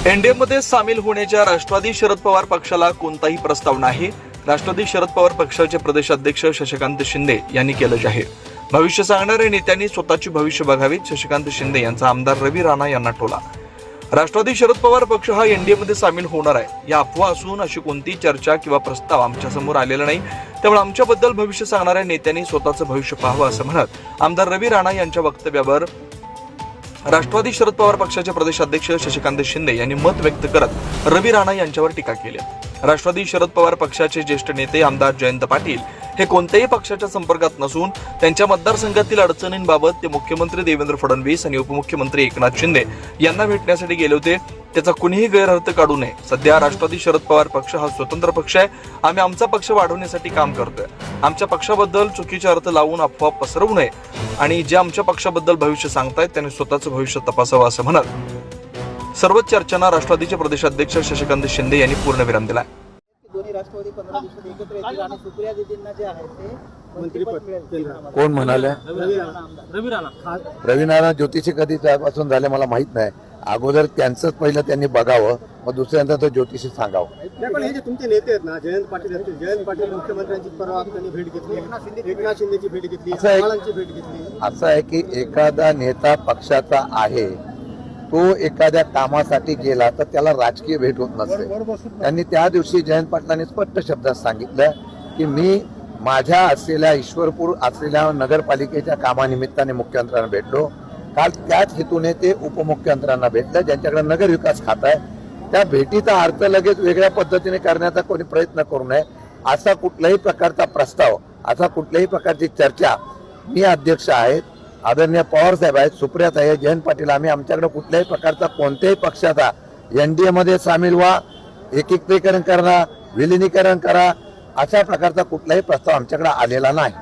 एनडीएमध्ये सामील होण्याच्या राष्ट्रवादी शरद पवार पक्षाला कोणताही प्रस्ताव नाही. राष्ट्रवादी शरद पवार पक्षाचे प्रदेशाध्यक्ष शशिकांत शिंदे यांनी केलं जाहीर. भविष्य सांगणाऱ्या नेत्यांनी स्वतःची भविष्य बघावीत, शशिकांत शिंदे यांचा आमदार रवी राणा यांना टोला. राष्ट्रवादी शरद पवार पक्ष हा एनडीएमध्ये सामील होणार आहे या अफवा असून अशी कोणतीही चर्चा किंवा प्रस्ताव आमच्या समोर आलेला नाही. त्यामुळे आमच्याबद्दल भविष्य सांगणाऱ्या नेत्यांनी स्वतःचं भविष्य पाहावं असं म्हणत आमदार रवी राणा यांच्या वक्तव्यावर राष्ट्रवादी शरद पवार पक्षाचे प्रदेशाध्यक्ष शशिकांत शिंदे यांनी मत व्यक्त करत रवी राणा यांच्यावर टीका केली. राष्ट्रवादी शरद पवार पक्षाचे ज्येष्ठ नेते आमदार जयंत पाटील हे कोणत्याही पक्षाच्या संपर्कात नसून त्यांच्या मतदारसंघातील अडचणींबाबत ते मुख्यमंत्री देवेंद्र फडणवीस आणि उपमुख्यमंत्री एकनाथ शिंदे यांना भेटण्यासाठी गेले होते. त्याचा कुणीही गैरअर्थ काढू नये. सध्या राष्ट्रवादी शरद पवार पक्ष हा स्वतंत्र पक्ष आहे. आम्ही आमचा पक्ष वाढवण्यासाठी काम करतोय. आमच्या पक्षाबद्दल चुकीचे अर्थ लावून अफवा पसरवू नये आणि जे आमच्या पक्षाबद्दल भविष्य सांगतायत त्यांनी स्वतःचं भविष्य तपासावं असं म्हणत सर्वच चर्चांना राष्ट्रवादीचे प्रदेशाध्यक्ष शशिकांत शिंदे यांनी पूर्णविराम दिला. दोन्ही राष्ट्रवादी 15 दिवसात एकत्र येतील आणि सुप्रिया दीदींना जे आहे ते मंत्रिपद मिळेल. कोण म्हणाले? रवी राणा ज्योतिषी कधी त्यापासून झाले मला माहित नाही. अगोदर त्यांचंच पहिलं त्यांनी बघावं, मग दुसऱ्यांदा तो ज्योतिषी सांगावं. पण हे जे तुमचे नेते आहेत ना, जयंत पाटील असतील, जयंत पाटील मुख्यमंत्र्यांची परवा त्यांनी भेट घेतली, एकनाथ शिंदेची भेट घेतली, चव्हाणांची भेट घेतली. असं आहे की एखादा नेता पक्षाचा आहे तो एखाद्या कामासाठी गेला तर त्याला राजकीय भेट होत नसते. त्यांनी त्या दिवशी जयंत पाटलांनी स्पष्ट शब्दात सांगितलं की मी माझ्या असलेल्या ईश्वरपूर असलेल्या नगरपालिकेच्या कामानिमित्ताने मुख्यमंत्र्यांना भेटलो. काल त्याच हेतूने ते उपमुख्यमंत्र्यांना भेटलं ज्यांच्याकडे नगर विकास खातं आहे. त्या भेटीचा अर्थ लगेच वेगळ्या पद्धतीने करण्याचा कोणी प्रयत्न करू नये. असा कुठल्याही प्रकारचा प्रस्ताव, असा कुठल्याही प्रकारची चर्चा मी अध्यक्ष आहेत, आदरणीय पवार साहेब आहेत, सुप्रिया ताई, जयंत पाटील, आम्ही आमच्याकडे कुठल्याही प्रकारचा कोणत्याही पक्षाचा एनडीए मध्ये सामील व्हा, एकीकरण करा, विलिनीकरण करा, अशा प्रकारचा कुठलाही प्रस्ताव आमच्याकडे आलेला नाही.